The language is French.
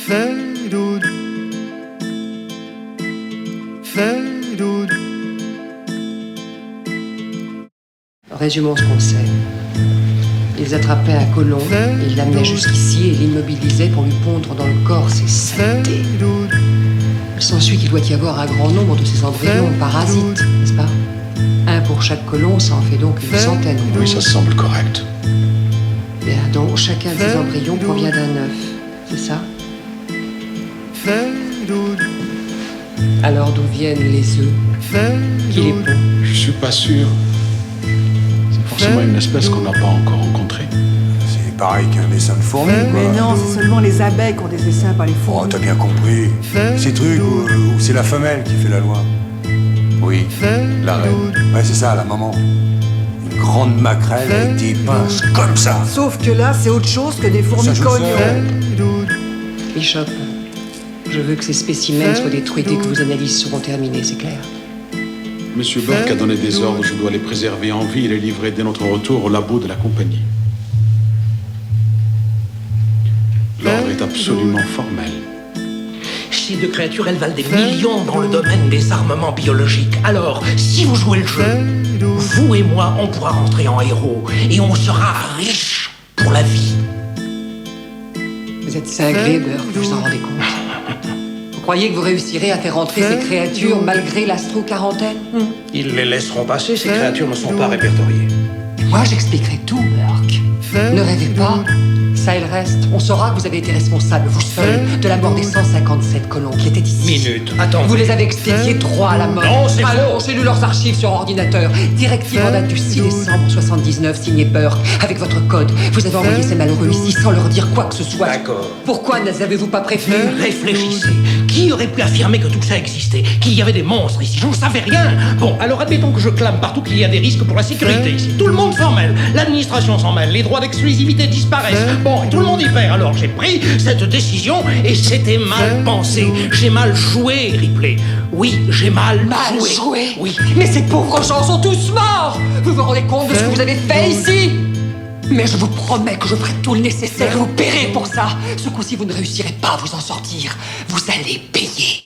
Fedud. Fedud. Résumons ce qu'on sait. Ils attrapaient un colon, ils l'amenaient jusqu'ici et l'immobilisaient pour lui pondre dans le corps ses saletés. Il s'ensuit qu'il doit y avoir un grand nombre de ces embryons parasites, n'est-ce pas? Un pour chaque colon, ça en fait donc une centaine. Oui, ça semble correct. Bien, donc chacun des embryons provient d'un œuf, c'est ça? Alors d'où viennent les œufs? Qui les pond? Je suis pas sûr. C'est forcément une espèce qu'on n'a pas encore rencontrée. C'est pareil qu'un essaim de fourmis, quoi. Mais non, c'est seulement les abeilles qui ont des essaims, pas les Oh, fourmis. t'as bien compris. Ces trucs où c'est la femelle qui fait la loi. Oui, la reine. Ouais, c'est ça, la maman. Une grande maquerelle avec des pinces comme ça. Sauf que là, c'est autre chose que des fourmis Ça, je le cognos. sais. Bishop, je veux que ces spécimens soient détruits dès que vos analyses seront terminées, c'est clair? Monsieur Burke a donné des ordres, je dois les préserver en vie et les livrer dès notre retour au labo de la compagnie. L'ordre est absolument formel. Ces deux créatures, elles valent des millions dans le domaine des armements biologiques. Alors, si vous jouez le jeu, vous et moi, on pourra rentrer en héros et on sera riches pour la vie. Vous êtes cinglé, Burke, vous vous en rendez compte? Vous croyez que vous réussirez à faire entrer ces créatures malgré l'astro-quarantaine? Ils les laisseront passer, ces créatures ne sont pas répertoriées. Moi, j'expliquerai tout, Burke. Ne rêvez pas. Ça et le reste, on saura que vous avez été responsable, vous seul, de la mort des 157 colons qui étaient ici. Minute, attends. Vous les avez expédiés droit à la mort. Non, c'est Alors, faux. j'ai lu leurs archives sur ordinateur. Directive en date du 6 décembre 79, signé Burke, avec votre code. Vous avez envoyé ces malheureux ici sans leur dire quoi que ce soit. D'accord. Pourquoi ne les avez-vous pas prévenus? Réfléchissez. Qui aurait pu affirmer que tout ça existait? Qu'il y avait des monstres ici? J'en savais rien. Bon, alors admettons que je clame partout qu'il y a des risques pour la sécurité ici. Tout le monde s'en mêle. L'administration s'en mêle. Les droits d'exclusivité disparaissent. Bon, et tout le monde y perd. Alors j'ai pris cette décision et c'était mal pensé. J'ai mal joué, Ripley. Oui, j'ai mal joué. Oui. Mais ces pauvres gens sont tous morts. Vous vous rendez compte de ce que vous avez fait ici? Mais je vous promets que je ferai tout le nécessaire et vous paierez pour ça. Ce coup-ci, vous ne réussirez pas à vous en sortir. Vous allez payer.